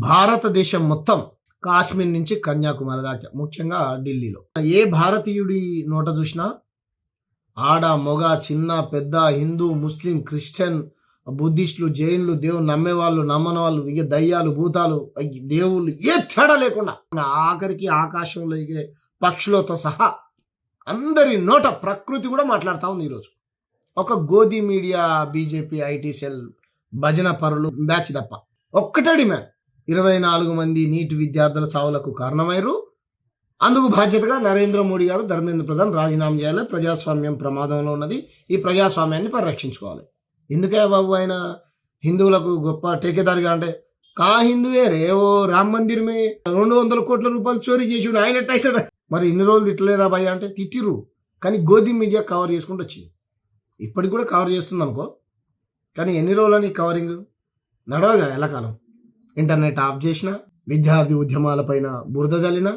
భారతదేశం మొత్తం కాశ్మీర్ నుంచి కన్యాకుమారి దాకా ముఖ్యంగా ఢిల్లీలో ఏ భారతీయుడి నోట చూసినా ఆడ మొగ చిన్న పెద్ద హిందూ ముస్లిం క్రిస్టియన్ బుద్ధిస్టులు జైన్లు దేవుడు నమ్మేవాళ్ళు నమ్మని వాళ్ళు ఇక దయ్యాలు భూతాలు దేవుళ్ళు ఏ తేడా లేకుండా ఆఖరికి ఆకాశంలో ఎగిరే పక్షులతో సహా అందరి నోట ప్రకృతి కూడా మాట్లాడుతూ ఉంది ఈరోజు. ఒక గోధి మీడియా బీజేపీ ఐటీ సెల్ భజన పరులు బ్యాచ్ తప్ప ఒక్కటే డిమాండ్, 24 మంది నీట్ విద్యార్థుల చావులకు కారణమయ్యారు, అందుకు బాధ్యతగా నరేంద్ర మోడీ గారు ధర్మేంద్ర ప్రధాన్ రాజీనామా చేయాలి, ప్రజాస్వామ్యం ప్రమాదంలో ఉన్నది, ఈ ప్రజాస్వామ్యాన్ని పరిరక్షించుకోవాలి. ఎందుకే బాబు ఆయన హిందువులకు గొప్ప టేకేదారిగా అంటే కా హిందువే రే ఓ రామ్ మందిర్ మే 200 కోట్ల రూపాయలు చోరీ చేసి ఆయన ఎట్టయితాడు. మరి ఇన్ని రోజులు తిట్టలేదా భయ్య అంటే తిట్టిరు, కానీ గోధి మీడియా కవర్ చేసుకుంటూ వచ్చింది, ఇప్పటికి కూడా కవర్ చేస్తుంది అనుకో. కానీ ఎన్ని రోజులని కవరింగ్ నడవగా ఎల్లకాలం. ఇంటర్నెట్ ఆఫ్ చేసిన, విద్యార్థి ఉద్యమాలపైన బురద జల్లిన,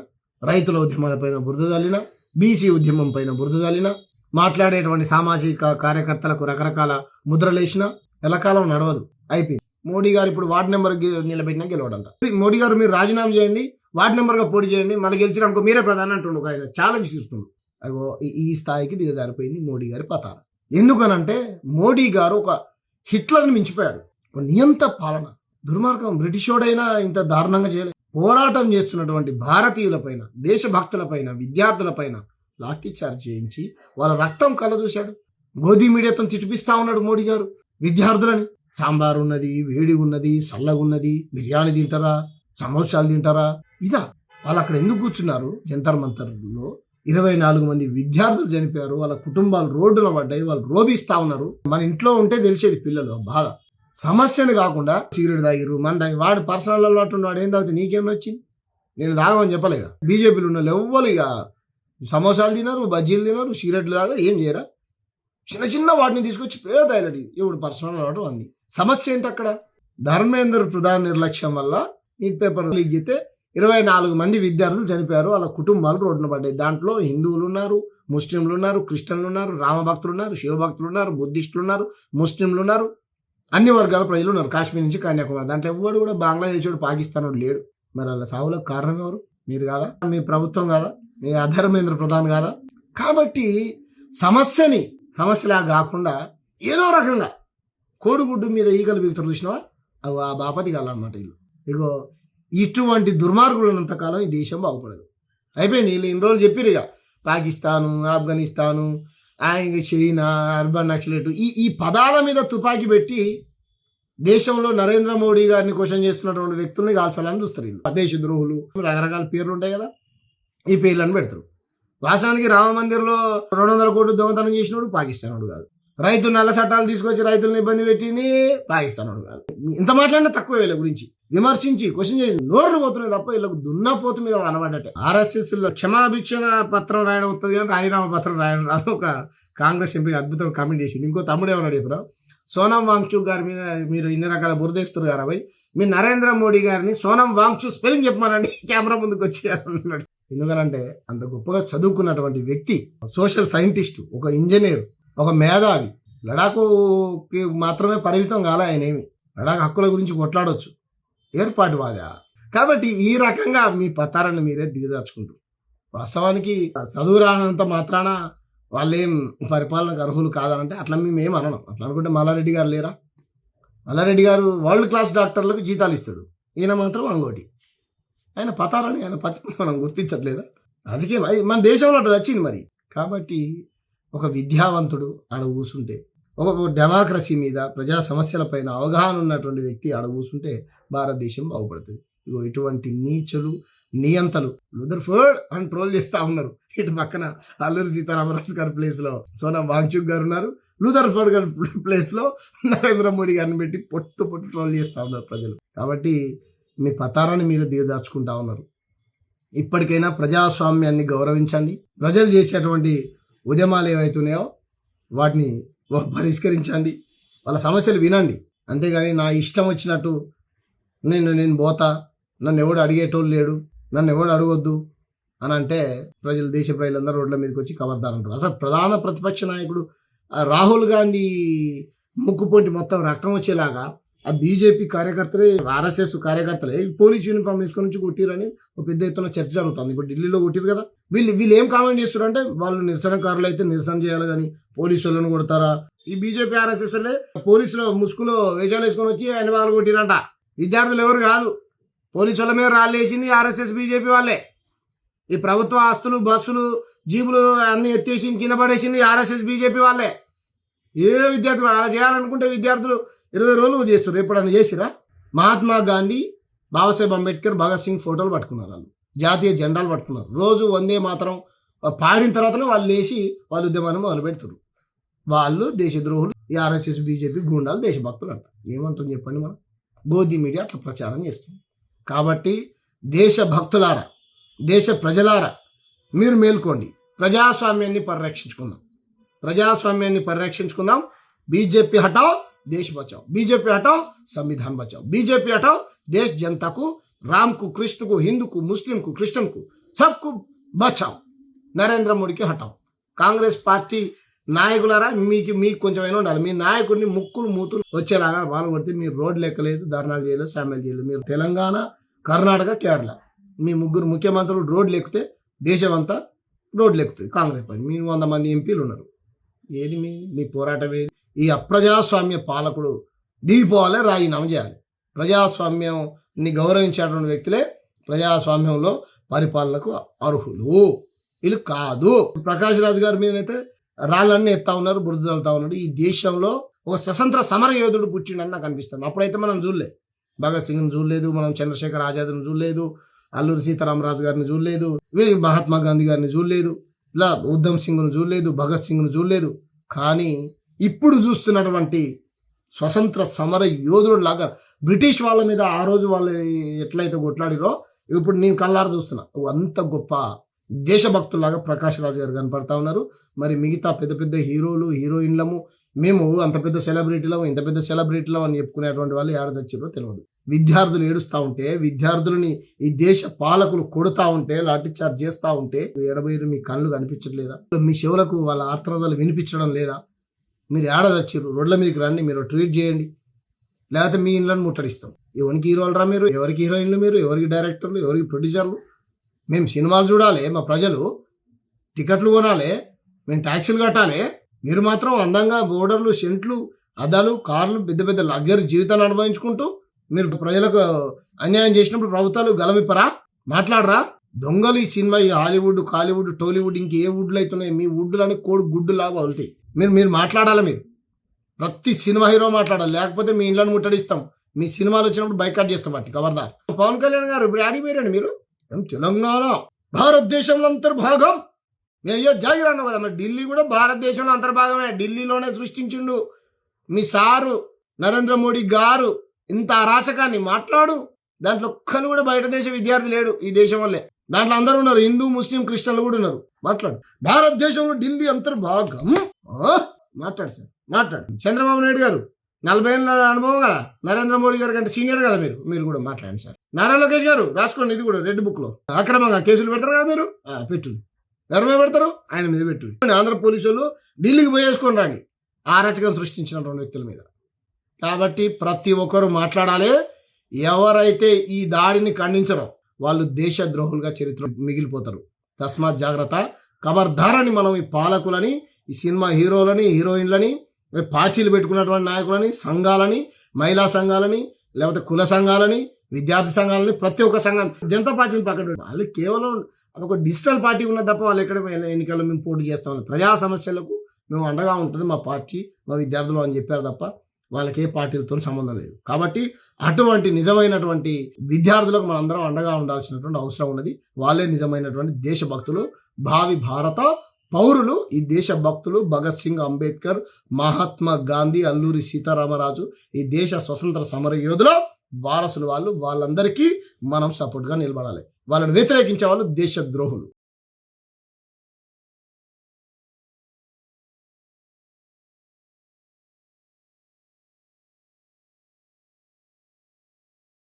రైతుల ఉద్యమాలపైన బురద జల్లిన, బీసీ ఉద్యమం పైన బురద జల్లిన, మాట్లాడేటువంటి సామాజిక కార్యకర్తలకు రకరకాల ముద్రలేసిన ఎల్లకాలం నడవదు, అయిపోయింది. మోడీ గారు ఇప్పుడు వార్డు నెంబర్ నిలబెట్టినా గెలవడంట. మోడీ గారు మీరు రాజీనామా చేయండి, వార్డు నెంబర్గా పోటీ చేయండి, మళ్ళీ గెలిచినప్పుడు మీరే ప్రధాని అంటుండు. ఆయన ఛాలెంజ్ చూస్తుండు. అగో ఈ స్థాయికి దిగజారిపోయింది మోడీ గారి పతారం. ఎందుకనంటే మోడీ గారు ఒక హిట్లర్ని మించిపోయాడు. ఒక నియంత పాలన, దుర్మార్గం. బ్రిటిషోడైనా ఇంత దారుణంగా చేయలేదు. పోరాటం చేస్తున్నటువంటి భారతీయులపైన, దేశభక్తులపైన, విద్యార్థులపైన లాఠీ చార్జ్ చేయించి వాళ్ళ రక్తం కళ్ళ చూశాడు. గోధి మీడియాతో తిట్టిపిస్తా ఉన్నాడు మోడీ గారు విద్యార్థులని. సాంబార్ ఉన్నది, వేడి ఉన్నది, చల్లగున్నది, బిర్యానీ తింటారా, సమోసాలు తింటారా, ఇదా వాళ్ళు అక్కడ ఎందుకు కూర్చున్నారు? జంతర్ మంతర్లో 24 మంది విద్యార్థులు చనిపోయారు, వాళ్ళ కుటుంబాలు రోడ్డున పడ్డాయి, వాళ్ళు రోధిస్తా ఉన్నారు. మన ఇంట్లో ఉంటే తెలిసేది పిల్లలు బాధ. సమస్యను కాకుండా సిగరెట్ తాగిరు, మన తాగి వాడు పర్సనల్ అలవాటు వాడు ఏం తాగితే నీకేం వచ్చింది? నేను తాగమని చెప్పలేక. బీజేపీలు ఉన్న ఎవ్వరు ఇక సమోసాలు తినరు, బజ్జీలు తినరు, సిగరెట్లు తాగరు, ఏం చేయరా? చిన్న చిన్న వాటిని తీసుకొచ్చి పేద తాగలడి ఇప్పుడు పర్సనల్ అలవాటు అంది. సమస్య ఏంటి అక్కడ? ధర్మేంద్ర ప్రధాన్ నిర్లక్ష్యం వల్ల నీట్ పేపర్ లీక్ చేస్తే 24 మంది విద్యార్థులు చనిపోయారు, వాళ్ళ కుటుంబాలు రోడ్డున పడ్డాయి. దాంట్లో హిందువులు ఉన్నారు, ముస్లింలు ఉన్నారు, క్రిస్టియన్లు ఉన్నారు, రామభక్తులు ఉన్నారు, శివభక్తులు ఉన్నారు, బుద్ధిస్టులు ఉన్నారు, ముస్లింలు ఉన్నారు, అన్ని వర్గాల ప్రజలు ఉన్నారు. కాశ్మీర్ నుంచి కన్యాకుమారి దాంట్లో ఎవ్వడు కూడా బంగ్లాదేశ్ వాడు, పాకిస్తాన్ వాడు లేడు. మరి వాళ్ళ సావులకు కారణం ఎవరు? మీరు కాదా? మీ ప్రభుత్వం కాదా? మీ అధర్మేంద్ర ప్రధాన్ కాదా? కాబట్టి సమస్యలా కాకుండా ఏదో రకంగా కోడిగుడ్డు మీద ఈగలు బిగుతారు చూసినావా, అవి ఆ బాపతి కాలన్నమాట వీళ్ళు. ఇగో ఇటువంటి దుర్మార్గులు ఉన్నంతకాలం ఈ దేశం బాగుపడదు. అయిపోయింది. వీళ్ళు ఇన్ని రోజులు చెప్పారు ఇక పాకిస్తాను, ఆఫ్ఘనిస్తాను, చైనా, అర్బన్ నక్సలైట్ ఈ పదాల మీద తుపాకీ పెట్టి దేశంలో నరేంద్ర మోడీ గారిని క్వశ్చన్ చేస్తున్నటువంటి వ్యక్తుల్ని కాల్చాలని చూస్తారు వీళ్ళు. దేశ ద్రోహులు, రకరకాల పేర్లు ఉంటాయి కదా, ఈ పేర్లను పెడతారు. వాస్తవానికి రామ మందిర్లో 200 కోట్లు దొంగతనం చేసినోడు పాకిస్తాన్ వాడు కాదు. రైతు నల్ల చట్టాలు తీసుకొచ్చి రైతులను ఇబ్బంది పెట్టింది పాకిస్తాన్ వాడు కాదు. ఇంత మాట్లాడినా తక్కువ వీళ్ళ గురించి విమర్శించి క్వశ్చన్ చేసి నోర్లు పోతున్నాయి తప్ప వీళ్ళకు దున్నపోతు మీద అనబడ్డటే. ఆర్ఎస్ఎస్ లో క్షమాభిక్షణ పత్రం రాయడం వస్తుంది కానీ రాజీనామా పత్రం రాయడం రాదు. ఒక కాంగ్రెస్ ఎంపీ అద్భుతంగా కామెంట్ చేసింది. ఇంకో తమ్ముడు ఏమన్నాడు ఇప్పుడు, సోనం వాంగ్చుక్ గారి మీద మీరు ఇన్ని రకాల బురదేస్తారు కదా భయ్, మీ నరేంద్ర మోడీ గారిని సోనం వాంగ్చుక్ స్పెల్లింగ్ చెప్పమానండి కెమెరా ముందుకు వచ్చి అన్నాడు. ఎందుకనంటే అంత గొప్పగా చదువుకున్నటువంటి వ్యక్తి, సోషల్ సైంటిస్ట్, ఒక ఇంజనీర్, ఒక మేధావి. లడాఖ్కి మాత్రమే పరిమితం కాలే ఆయన. ఏమి లడాఖ్ హక్కుల గురించి కొట్లాడవచ్చు, ఏర్పాటువాదా. కాబట్టి ఈ రకంగా మీ పతారాన్ని మీరే దిగజార్చుకుంటారు. వాస్తవానికి చదువు రానంత మాత్రాన వాళ్ళేం పరిపాలనకు అర్హులు కాదనంటే అట్లా మేమేం అనడం. అట్లా అనుకుంటే మల్లారెడ్డి గారు లేరా? మల్లారెడ్డి గారు వరల్డ్ క్లాస్ డాక్టర్లకు జీతాలు ఇస్తాడు, ఈయన మాత్రం అంగోటి. ఆయన పతారని, ఆయన పతి మనం గుర్తించట్లేదా? రాజకీయం మన దేశంలో అట్లా వచ్చింది మరి. కాబట్టి ఒక విద్యావంతుడు ఆడ కూసుంటే, ఒక డెమోక్రసీ మీద, ప్రజా సమస్యలపైన అవగాహన ఉన్నటువంటి వ్యక్తి ఆడ కూసుంటే భారతదేశం బాగుపడుతుంది. ఇగో ఇటువంటి నీచలు, నియంతలు లుదర్ఫర్డ్ అని ట్రోల్ చేస్తూ ఉన్నారు. ఇటు పక్కన అల్లూరి సీతారామరాజు గారి ప్లేస్లో సోనం వాంగ్చుక్ గారు ఉన్నారు, లుదర్ఫర్డ్ గారి ప్లేస్లో నరేంద్ర మోడీ గారిని పెట్టి పొట్టు ట్రోల్ చేస్తూ ఉన్నారు ప్రజలు. కాబట్టి మీ పతారాన్ని మీరు దిగజార్చుకుంటా ఉన్నారు. ఇప్పటికైనా ప్రజాస్వామ్యాన్ని గౌరవించండి. ప్రజలు చేసేటువంటి ఉద్యమాలు ఏవైతున్నాయో వాటిని పరిష్కరించండి, వాళ్ళ సమస్యలు వినండి. అంతేగాని నా ఇష్టం వచ్చినట్టు నేను పోతా, నన్ను ఎవడు అడిగేటోళ్ళు లేడు, నన్ను ఎవడు అడగొద్దు అని అంటే దేశ ప్రజలందరూ రోడ్ల మీదకి వచ్చి కవర్దారంటారు. అసలు ప్రధాన ప్రతిపక్ష నాయకుడు రాహుల్ గాంధీ ముక్కుపొంటి మొత్తం రక్తం వచ్చేలాగా ఆ బీజేపీ కార్యకర్తలే, ఆర్ఎస్ఎస్ కార్యకర్తలే పోలీస్ యూనిఫామ్ వేసుకొని నుంచి కొట్టిరని ఒక పెద్ద ఎత్తున చర్చ జరుగుతుంది. ఇప్పుడు ఢిల్లీలో కొట్టిరు కదా. వీళ్ళు ఏం కామెంట్ చేస్తారు అంటే, వాళ్ళు నిరసనకారులు అయితే నిరసన చేయాలి కానీ పోలీసు వాళ్ళని కొడతారా? ఈ బీజేపీ ఆర్ఎస్ఎస్ వాళ్ళే పోలీసులో ముసుగులో వేషాలు వేసుకొని వచ్చి ఆయన వాళ్ళు కొట్టిరంట. విద్యార్థులు ఎవరు కాదు, పోలీసు వాళ్ళ మీద రాళ్ళు వేసింది ఆర్ఎస్ఎస్ బీజేపీ వాళ్ళే. ఈ ప్రభుత్వ ఆస్తులు, బస్సులు, జీబులు అన్ని ఎత్తేసి కింద పడేసింది ఆర్ఎస్ఎస్ బీజేపీ వాళ్ళే. ఏ విద్యార్థులు అలా చేయాలనుకుంటే విద్యార్థులు 20 రోజులు చేస్తారు. ఎప్పుడన్నా చేసిరా? మహాత్మా గాంధీ, బాబాసాహెబ్ అంబేద్కర్, భగత్ సింగ్ ఫోటోలు పట్టుకున్నారు, వాళ్ళు జాతీయ జెండాలు పట్టుకున్నారు. రోజు వందే మాత్రం పాడిన తర్వాతనే వాళ్ళు లేచి వాళ్ళు ఉద్యమాన్ని మొదలు పెడతారు. వాళ్ళు దేశద్రోహులు. ఈ ఆర్ఎస్ఎస్ బీజేపీ గూండాలు దేశభక్తులు అంట. ఏమంటుంది చెప్పండి? మనం గోధి మీడియా అట్లా ప్రచారం చేస్తుంది. కాబట్టి దేశభక్తులారా, దేశ ప్రజలారా, మీరు మేల్కోండి. ప్రజాస్వామ్యాన్ని పరిరక్షించుకుందాం. బీజేపీ హటావ్, देश बचाओ, बीजेपी हटाओ, संविधान बचाओ, बीजेपी हटाओ, देश जनता को, राम को, कृष्ण को, हिंदू को, मुस्लिम को, क्रिश्चियन को, सबको बचाओ. నరేంద్ర మోడీకి హటావ్. కాంగ్రెస్ పార్టీ నాయకులారా, మీకు కొంచెమైనా ఉండాలి. మీ నాయకుడిని ముక్కులు మూతులు వచ్చేలాగా వాళ్ళు కొడితే మీరు రోడ్లు ఎక్కలేదు, ధర్నాలు చేయలేదు, సమ్మెలు చేయలేదు. మీరు తెలంగాణ, కర్ణాటక, కేరళ మీ ముగ్గురు ముఖ్యమంత్రులు రోడ్లు ఎక్కితే దేశం అంతా రోడ్లు ఎక్కుతుంది. కాంగ్రెస్ పార్టీ మీ 100 మంది ఎంపీలు ఉన్నారు. ఏది మీ పోరాటం ఏది? ఈ అప్రజాస్వామ్య పాలకుడు దిగిపోవాలి, రాజీనామా చేయాలి. ప్రజాస్వామ్యాన్ని గౌరవించేటువంటి వ్యక్తులే ప్రజాస్వామ్యంలో పరిపాలనకు అర్హులు, వీళ్ళు కాదు. ప్రకాష్ రాజ్ గారి మీదనైతే రాళ్ళన్నీ ఎత్తా ఉన్నారు, బురద చల్లుతా ఉన్నాడు. ఈ దేశంలో ఒక స్వతంత్ర సమర యోధుడు పుట్టిండని నాకు అనిపిస్తుంది. అప్పుడైతే మనం చూడలే, భగత్ సింగ్ని చూడలేదు, మనం చంద్రశేఖర్ ఆజాద్ని చూడలేదు, అల్లూరి సీతారామరాజు గారిని చూడలేదు, మహాత్మా గాంధీ గారిని చూడలేదు, ఇలా ఉద్ధమ్ సింగ్ను చూడలేదు, భగత్ సింగ్ను చూడలేదు. కానీ ఇప్పుడు చూస్తున్నటువంటి స్వతంత్ర సమర యోధుడు లాగా బ్రిటిష్ వాళ్ళ మీద ఆ రోజు వాళ్ళు ఎట్లయితే కొట్లాడిరో ఇప్పుడు నేను కళ్ళారు చూస్తున్నా. అంత గొప్ప దేశభక్తులాగా ప్రకాష్ రాజ్ గారు కనపడతా ఉన్నారు. మరి మిగతా పెద్ద పెద్ద హీరోలు, హీరోయిన్లము మేము అంత పెద్ద సెలబ్రిటీలం, ఇంత పెద్ద సెలబ్రిటీలం అని చెప్పుకునేటువంటి వాళ్ళు ఏడ తెచ్చారో తెలియదు. విద్యార్థులు ఏడుస్తూ ఉంటే, విద్యార్థులని ఈ దేశ పాలకులు కొడుతూ ఉంటే, లాఠీ చార్జ్ చేస్తూ ఉంటే ఎడబోయి మీ కళ్ళు కనిపించట్లేదా? మీ చెవులకు వాళ్ళ ఆర్తనాదాలు వినిపించడం లేదా? మీరు ఏడ తెచ్చారు? రోడ్ల మీదకి రండి, మీరు ట్వీట్ చేయండి, లేకపోతే మీ ఇళ్ళని ముట్టడిస్తాం. ఎవరికి హీరోలు రా మీరు? ఎవరికి హీరోయిన్లు మీరు? ఎవరికి డైరెక్టర్లు? ఎవరికి ప్రొడ్యూసర్లు? మేము సినిమాలు చూడాలి, మా ప్రజలు టికెట్లు కొనాలి, మేము ట్యాక్సీలు కట్టాలి. మీరు మాత్రం అందంగా బోర్డర్లు, సెంట్లు, అద్దాలు, కార్లు, పెద్ద పెద్ద లగ్జరీ జీవితాన్ని అనుభవించుకుంటూ మీరు ప్రజలకు అన్యాయం చేసినప్పుడు ప్రభుత్వాలు గలమిప్పరా? మాట్లాడరా? దొంగలు ఈ సినిమా, ఈ హాలీవుడ్, కాలీవుడ్, టాలీవుడ్, ఇంకే వుడ్లు అవుతున్నాయి, మీ వుడ్లని కోడి గుడ్డు లాగా వదులుతాయి. మీరు మాట్లాడాలి. మీరు ప్రతి సినిమా హీరో మాట్లాడాలి, లేకపోతే మీ ఇళ్ళని ముట్టడిస్తాం. మీ సినిమాలు వచ్చినప్పుడు బైకాట్ చేస్తాం. వాటిని కవర్దార్. పవన్ కళ్యాణ్ గారు ఇప్పుడు ఆడిపోయారండి. మీరు తెలంగాణ భారతదేశంలో అంతర్భాగం, అయ్యో జాగిర్ అన్నావు కదా, మరి ఢిల్లీ కూడా భారతదేశంలో అంతర్భాగమే. ఢిల్లీలోనే సృష్టించిండు మీ సారు నరేంద్ర మోడీ గారు. ఇంత అరాచకాన్ని మాట్లాడు. దాంట్లో ఒక్కరు కూడా బయట దేశ విద్యార్థి లేడు ఈ దేశం వల్లే. దాంట్లో అందరూ ఉన్నారు, హిందూ, ముస్లిం, క్రిస్టియన్లు కూడా ఉన్నారు. మాట్లాడు. భారతదేశంలో ఢిల్లీ అంతర్భాగం మాట్లాడు సార్, మాట్లాడు. చంద్రబాబు నాయుడు గారు 40 ఏళ్ళ అనుభవం కదా, నరేంద్ర మోడీ గారి కంటే సీనియర్ కదా మీరు కూడా మాట్లాడండి సార్. నారా లోకేష్ గారు రాసుకోండి, ఇది కూడా రెడ్ బుక్ లో అక్రమంగా కేసులు పెట్టరు కదా మీరు, పెట్టు. ఎవరి మీద పెడతారు? ఆయన మీద పెట్టు. ఆంధ్ర పోలీసులు ఢిల్లీకి పోయేసుకొని రండి ఆ రచకం సృష్టించినటువంటి వ్యక్తుల మీద. కాబట్టి ప్రతి ఒక్కరు మాట్లాడాలి. ఎవరైతే ఈ దాడిని ఖండించరో వాళ్ళు దేశద్రోహులుగా చరిత్ర మిగిలిపోతారు. తస్మాత్ జాగ్రత్త, ఖబర్దారని. మనం ఈ పాలకులని, ఈ సినిమా హీరోలని, హీరోయిన్లని, పాచీలు పెట్టుకున్నటువంటి నాయకులని, సంఘాలని, మహిళా సంఘాలని, లేకపోతే కుల సంఘాలని, విద్యార్థి సంఘాలని, ప్రతి ఒక్క సంఘాన్ని, జనతా పార్టీని పక్కన వాళ్ళు కేవలం అదొక డిజిటల్ పార్టీ ఉన్నది తప్ప వాళ్ళు ఎక్కడ ఎన్నికల్లో మేము పోటీ చేస్తాం. ప్రజా సమస్యలకు మేము అండగా ఉంటుంది మా పార్టీ, మా విద్యార్థులు అని చెప్పారు తప్ప వాళ్ళకి ఏ పార్టీలతో సంబంధం లేదు. కాబట్టి అటువంటి నిజమైనటువంటి విద్యార్థులకు మనందరం అండగా ఉండాల్సినటువంటి అవసరం ఉన్నది. వాళ్ళే నిజమైనటువంటి దేశభక్తులు, భావి భారత పౌరులు. ఈ దేశభక్తులు భగత్ సింగ్, అంబేద్కర్, మహాత్మా గాంధీ, అల్లూరి సీతారామరాజు, ఈ దేశ స్వతంత్ర సమర యోధుల వారసులు వాళ్ళు. వాళ్ళందరికీ మనం సపోర్ట్గా నిలబడాలి. వాళ్ళని వ్యతిరేకించే వాళ్ళు దేశద్రోహులు.